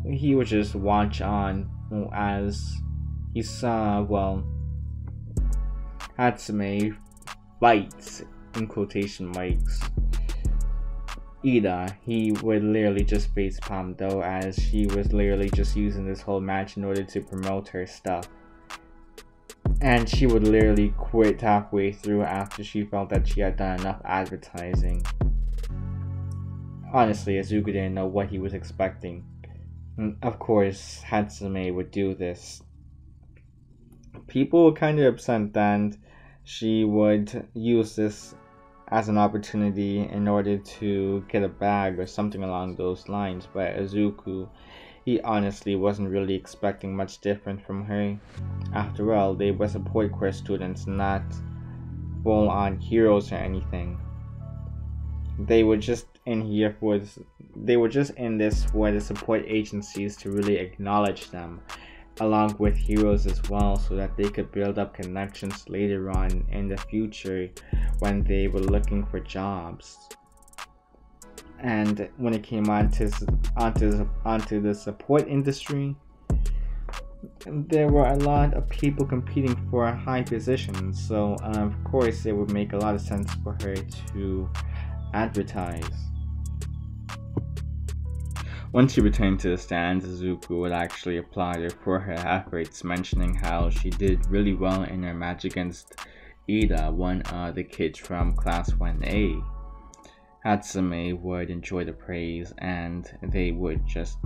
he would just watch on as he saw, Natsume fights, in quotation marks, Ida. He would literally just facepalm though, as she was literally just using this whole match in order to promote her stuff. And she would literally quit halfway through after she felt that she had done enough advertising. Honestly, Izuku didn't know what he was expecting. Of course, Natsume would do this. People were kind of upset that she would use this as an opportunity in order to get a bag or something along those lines, but Izuku, he honestly wasn't really expecting much different from her. After all, they were support course students, not full-on heroes or anything. They were just in this for the support agencies to really acknowledge them, along with heroes as well, so that they could build up connections later on in the future when they were looking for jobs. And when it came onto the support industry, there were a lot of people competing for high positions. So of course, it would make a lot of sense for her to advertise. Once she returned to the stands, Izuku would actually applaud her for her efforts, mentioning how she did really well in her match against Ida, one of the kids from Class 1A. Natsume would enjoy the praise, and they would just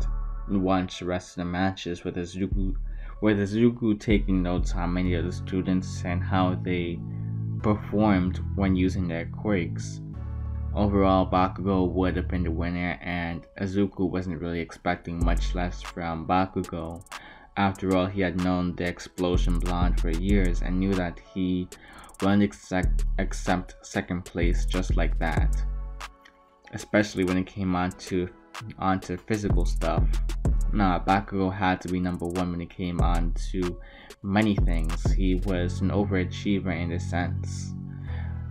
watch the rest of the matches with Izuku taking notes on many of the students and how they performed when using their quirks. Overall, Bakugo would have been the winner, and Izuku wasn't really expecting much less from Bakugo. After all, he had known the Explosion Blonde for years and knew that he wouldn't accept second place just like that. Especially when it came onto physical stuff. Bakugo had to be number one when it came on to many things. He was an overachiever in a sense.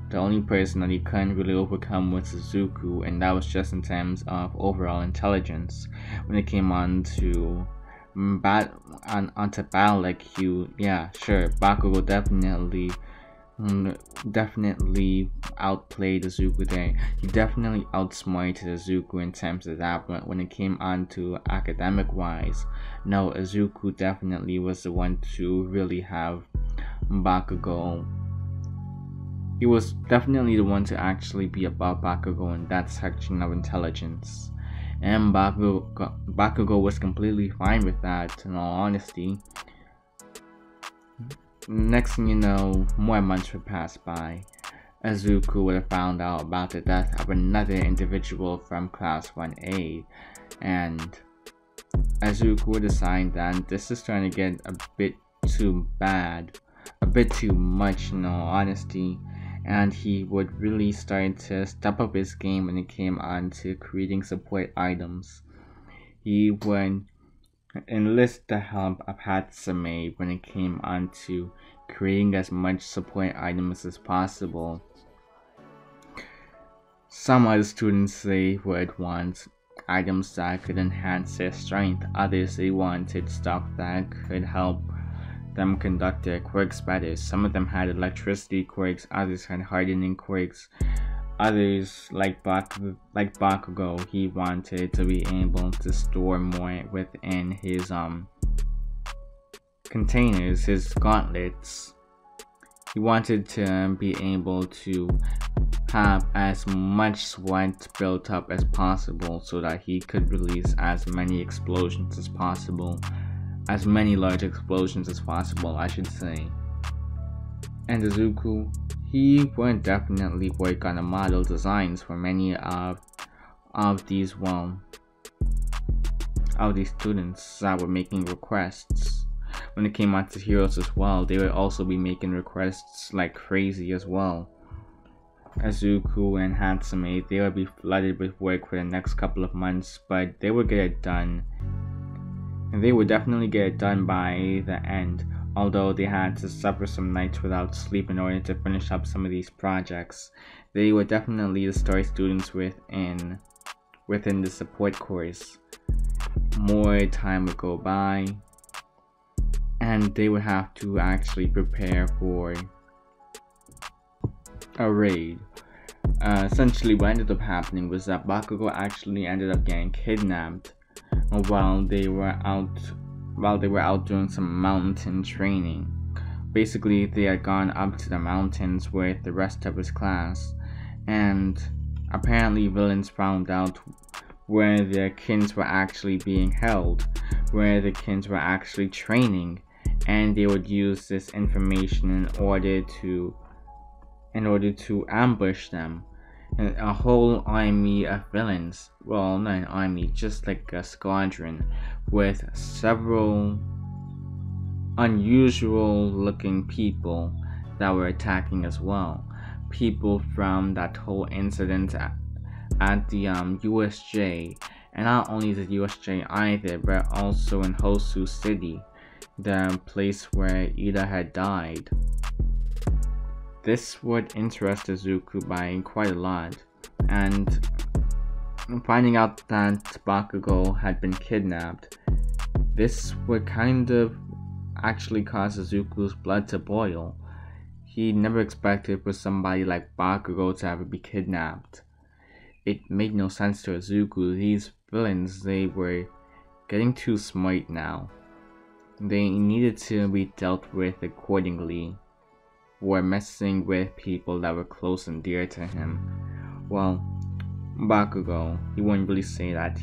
The only person that he couldn't really overcome was Izuku, and that was just in terms of overall intelligence. When it came onto battle IQ, yeah, sure, Bakugo definitely outplayed Izuku there. He definitely outsmarted Izuku in terms of that, but when it came on to academic wise, no, Izuku definitely was the one to really have Bakugo. He was definitely the one to actually be above Bakugo in that section of intelligence. And Bakugo was completely fine with that, in all honesty. Next thing you know, more months would pass by. Izuku would have found out about the death of another individual from Class 1A, and Izuku would decide that this is starting to get a bit too bad, a bit too much in all honesty, and he would really start to step up his game when it came on to creating support items. He would enlist the help of Natsume when it came on to creating as much support items as possible. Some other students they would want items that could enhance their strength, others they wanted stuff that could help them conduct their quirks better. Some of them had electricity quirks, others had hardening quirks, others like Bakugo, he wanted to be able to store more within his containers, his gauntlets. He wanted to be able to have as much sweat built up as possible so that he could release as many explosions as possible. As many large explosions as possible, I should say. And Izuku, he would definitely work on the model designs for many of these students that were making requests. When it came out to heroes as well, they would also be making requests like crazy as well. Izuku and Natsume, they would be flooded with work for the next couple of months, but they would get it done. And they would definitely get it done by the end, although they had to suffer some nights without sleep in order to finish up some of these projects. They were definitely the star students within the support course. More time would go by, and they would have to actually prepare for a raid. Essentially what ended up happening was that Bakugo actually ended up getting kidnapped while they were out doing some mountain training. Basically, they had gone up to the mountains with the rest of his class, and apparently villains found out where their kins were actually being held, where the kins were actually training, and they would use this information in order to ambush them. And a whole army of villains, well, not an army, just like a squadron with several unusual looking people that were attacking as well. People from that whole incident at the USJ, and not only the USJ either, but also in Hosu City, the place where Ida had died. This would interest Izuku by quite a lot, and finding out that Bakugo had been kidnapped, this would kind of actually cause Izuku's blood to boil. He never expected for somebody like Bakugo to ever be kidnapped. It made no sense to Izuku. These villains, they were getting too smart now. They needed to be dealt with accordingly, were messing with people that were close and dear to him. Well, Bakugo, he wouldn't really say that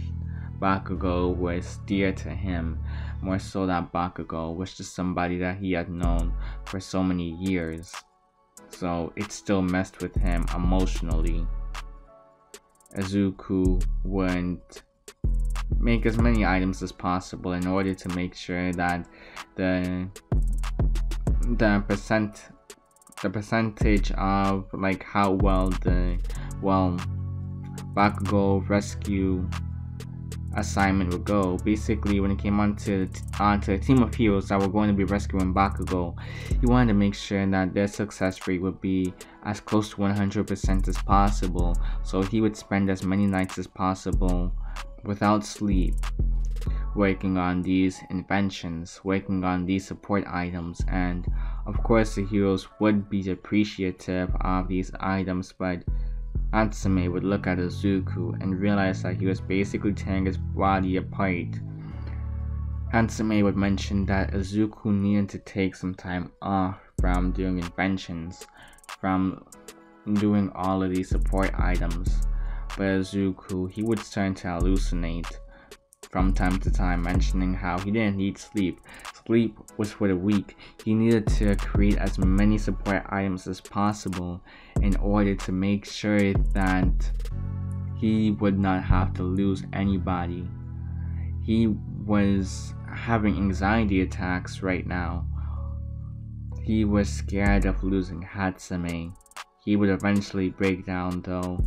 Bakugo was dear to him, more so that Bakugo was just somebody that he had known for so many years. So it still messed with him emotionally. Izuku would make as many items as possible in order to make sure that the percentage of like how well Bakugo rescue assignment would go. Basically, when it came onto a team of heroes that were going to be rescuing Bakugo, he wanted to make sure that their success rate would be as close to 100% as possible. So he would spend as many nights as possible without sleep, working on these inventions, working on these support items, and of course the heroes would be appreciative of these items, but Natsume would look at Izuku and realize that he was basically tearing his body apart. Natsume would mention that Izuku needed to take some time off from doing inventions, from doing all of these support items, but Izuku, he would start to hallucinate from time to time, mentioning how he didn't need sleep. Sleep was for the weak. He needed to create as many support items as possible in order to make sure that he would not have to lose anybody. He was having anxiety attacks right now. He was scared of losing Hatsume. He would eventually break down though,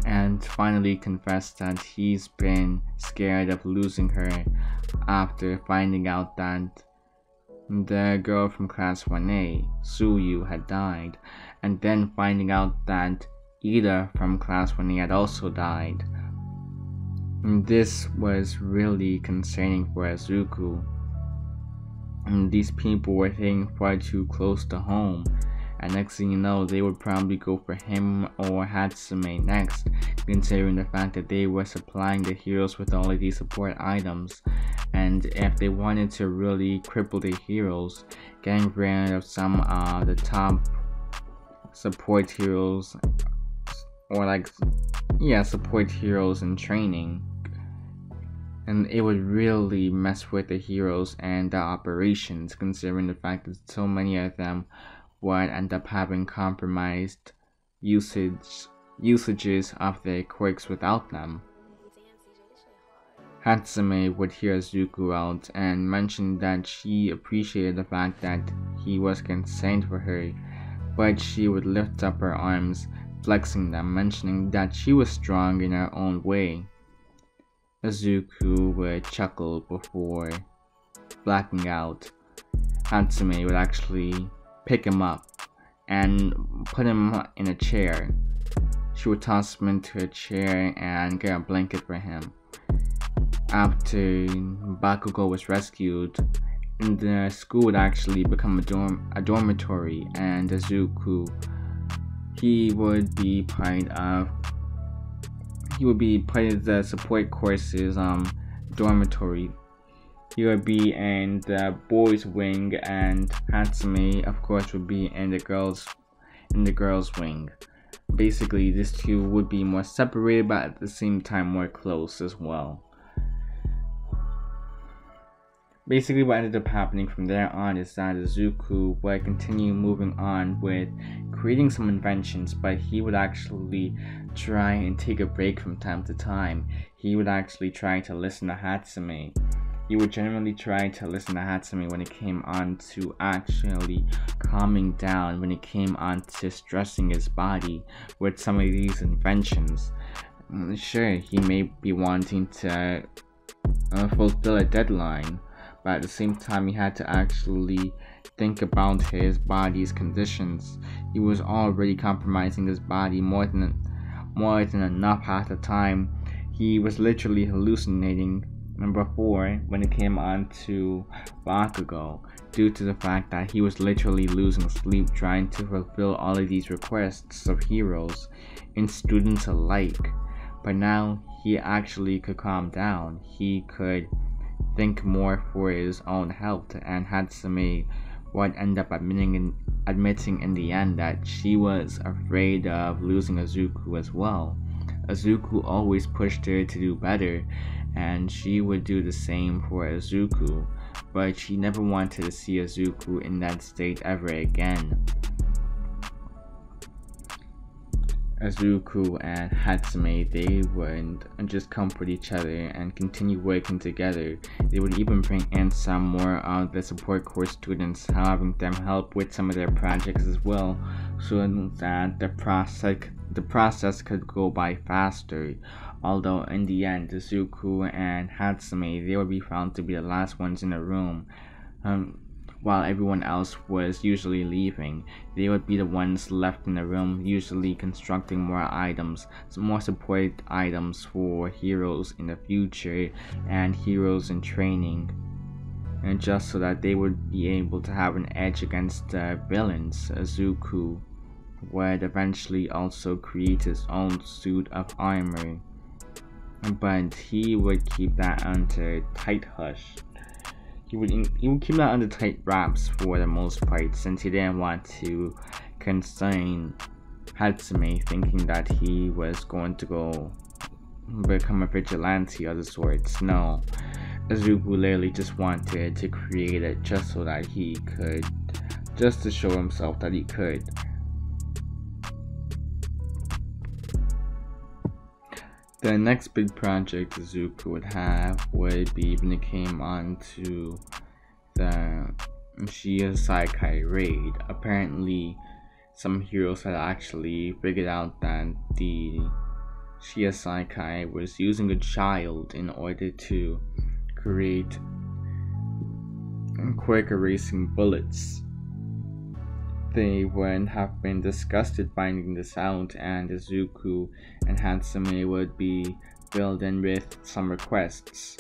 and finally confess that he's been scared of losing her after finding out that the girl from class 1A, Suyu, had died, and then finding out that Ida from class 1A had also died. This was really concerning for Izuku. These people were hitting far too close to home, and next thing you know, they would probably go for him or Hatsume next, considering the fact that they were supplying the heroes with all of these support items. And if they wanted to really cripple the heroes, getting rid of some of the top support heroes, or support heroes in training, and it would really mess with the heroes and the operations, considering the fact that so many of them would end up having compromised usages of their quirks without them. Hatsume would hear Izuku out and mention that she appreciated the fact that he was concerned for her, but she would lift up her arms, flexing them, mentioning that she was strong in her own way. Izuku would chuckle before blacking out. Hatsume would actually pick him up and put him in a chair. She would toss him into a chair and get a blanket for him. After Bakugo was rescued, the school would actually become a dormitory, and Izuku, he would be part of the support courses dormitory. He would be in the boys' wing, and Hatsume, of course, would be in the girls' wing. Basically, these two would be more separated, but at the same time more close as well. Basically, what ended up happening from there on is that Izuku would continue moving on with creating some inventions, but he would actually try and take a break from time to time. He would actually try to listen to Hatsume. He would generally try to listen to Hatsume when it came on to actually calming down, when it came on to stressing his body with some of these inventions. Sure, he may be wanting to fulfill a deadline, but at the same time he had to actually think about his body's conditions. He was already compromising his body more more than enough half the time. He was literally hallucinating before when it came on to Bakugo, due to the fact that he was literally losing sleep trying to fulfill all of these requests of heroes and students alike. But now he actually could calm down. He could think more for his own health, and Hatsumi would end up admitting in the end that she was afraid of losing Izuku as well. Izuku always pushed her to do better, and she would do the same for Izuku, but she never wanted to see Izuku in that state ever again. Izuku and Hatsumi, they would just comfort each other and continue working together. They would even bring in some more of the support course students, having them help with some of their projects as well, so that the process could go by faster. Although in the end, Izuku and Hatsumi, they would be found to be the last ones in the room. While everyone else was usually leaving, they would be the ones left in the room, usually constructing more items, some more support items for heroes in the future and heroes in training, and just so that they would be able to have an edge against the villains. Izuku would eventually also create his own suit of armor, but he would keep that under tight hush. He would keep that under tight wraps for the most part, since he didn't want to concern Hatsumi, thinking that he was going to go become a vigilante of the sorts. No, Izuku literally just wanted to create it just so that he could, just to show himself that he could. The next big project Izuku would have would be when it came on to the Shiya raid. Apparently, some heroes had actually figured out that the Shiya was using a child in order to create quick erasing bullets. They would have been disgusted finding this out, and Izuku and Hatsumi would be filled in with some requests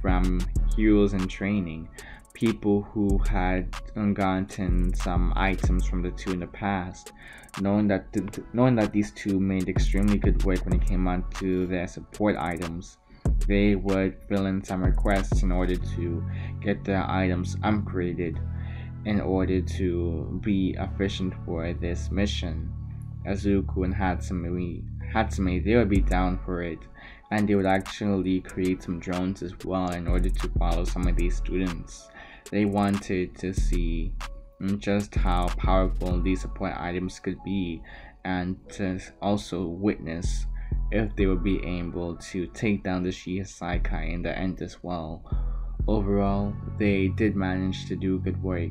from heroes in training, people who had gotten some items from the two in the past, knowing that these two made extremely good work when it came on to their support items. They would fill in some requests in order to get their items upgraded, in order to be efficient for this mission. Izuku and Hatsumi, they would be down for it, and they would actually create some drones as well in order to follow some of these students. They wanted to see just how powerful these support items could be, and to also witness if they would be able to take down the Shiya in the end as well. Overall, they did manage to do good work,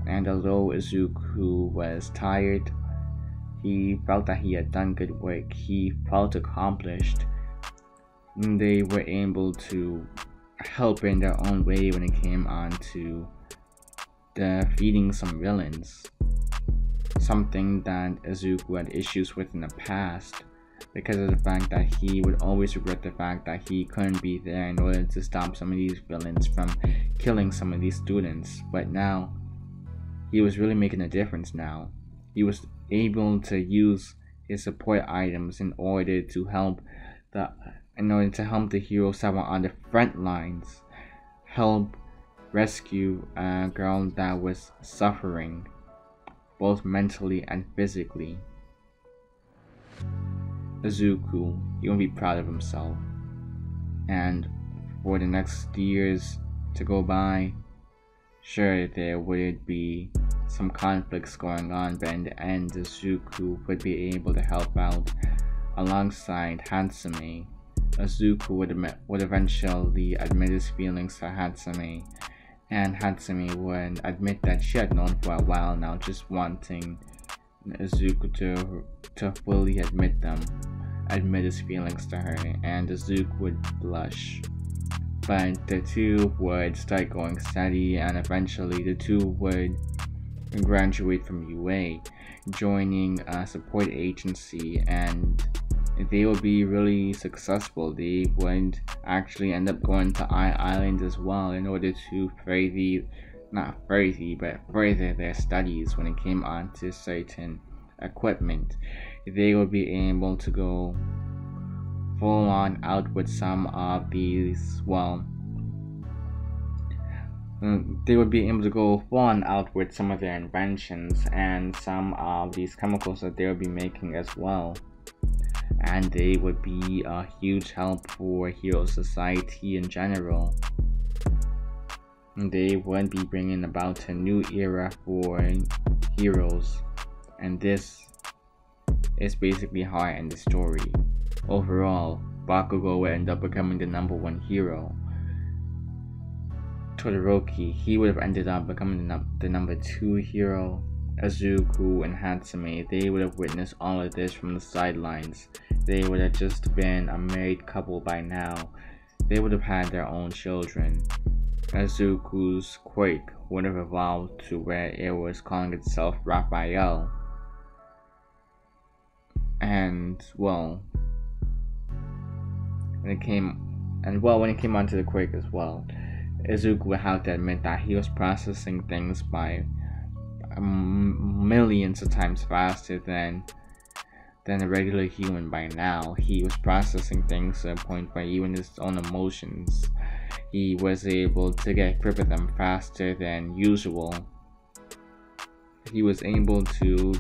and although Izuku was tired, he felt that he had done good work. He felt accomplished. They were able to help in their own way when it came on to defeating some villains, something that Izuku had issues with in the past, because of the fact that he would always regret the fact that he couldn't be there in order to stop some of these villains from killing some of these students. But now, he was really making a difference now. He was able to use his support items in order to help the heroes that were on the front lines, help rescue a girl that was suffering, both mentally and physically. Izuku, he will be proud of himself, and for the next years to go by, sure, there would be some conflicts going on, but in the end, Izuku would be able to help out alongside Hatsumi. Izuku would eventually admit his feelings to Hatsumi, and Hatsumi would admit that she had known for a while now, just wanting Izuku to fully admit his feelings to her, and Izuku would blush. But the two would start going steady, and eventually the two would graduate from UA, joining a support agency, and they would be really successful. They would actually end up going to Island as well in order to further their studies when it came on to certain equipment. They would be able to go full on out with some of these, they would be able to go full on out with some of their inventions and some of these chemicals that they would be making as well. And they would be a huge help for Hero Society in general. They would be bringing about a new era for heroes, and this is basically how I end the story. Overall, Bakugo would end up becoming the #1 hero. Todoroki, he would have ended up becoming the #2 hero. Izuku and Natsume, they would have witnessed all of this from the sidelines. They would have just been a married couple by now. They would have had their own children. Izuku's quirk would have evolved to where it was calling itself Raphael. And when it came onto the quirk as well, Izuku would have to admit that he was processing things by millions of times faster than a regular human by now. He was processing things to a point where even his own emotions, he was able to get grip of them faster than usual. He was able to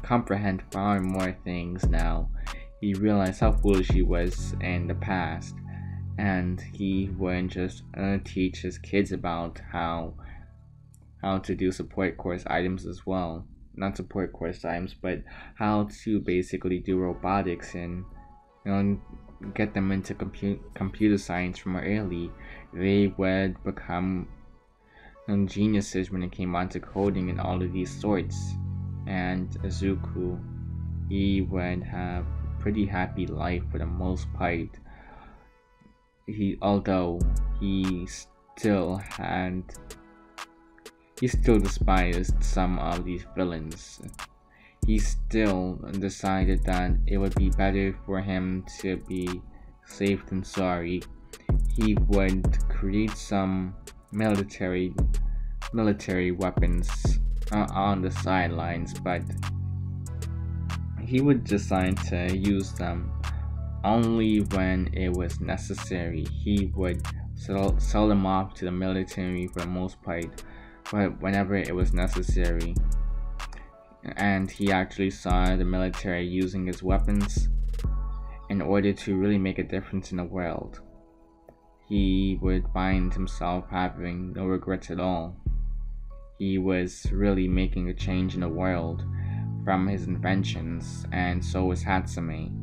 comprehend far more things now. He realized how foolish he was in the past, and he would just teach his kids about how to do support course items as well. Not support course items, but how to basically do robotics and get them into computer science from early. They would become geniuses when it came on to coding and all of these sorts. And Izuku, he would have a pretty happy life for the most part. Although he still despised some of these villains. He still decided that it would be better for him to be safe than sorry. He would create some military weapons on the sidelines, but he would decide to use them only when it was necessary. He would sell them off to the military for the most part, but whenever it was necessary. And he actually saw the military using his weapons in order to really make a difference in the world. He would find himself having no regrets at all. He was really making a change in the world from his inventions, and so was Natsume.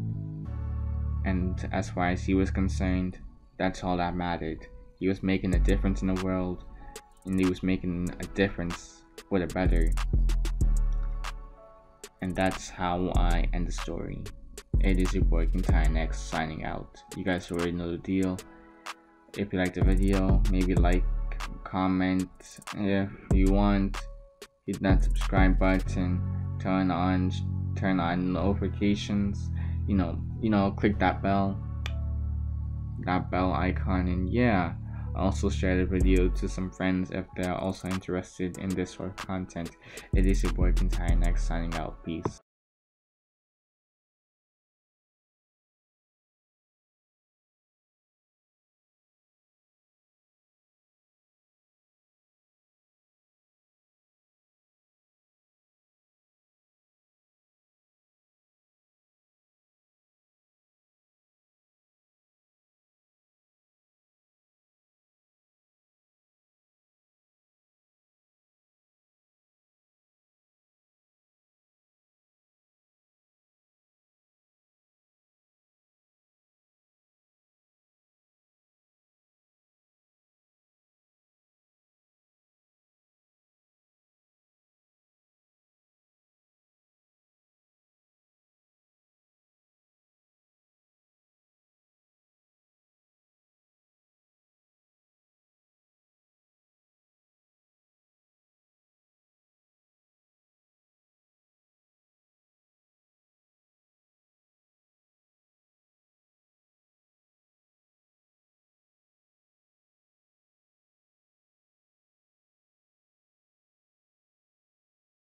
And as far as he was concerned, that's all that mattered. He was making a difference in the world, and he was making a difference for the better. And that's how I end the story. It is your boy Kintai signing out. You guys already know the deal. If you liked the video, maybe like, comment. If you want, hit that subscribe button, turn on notifications. Click that bell icon, and yeah. Also share the video to some friends if they're also interested in this sort of content. It is your boy Kintai signing out. Peace.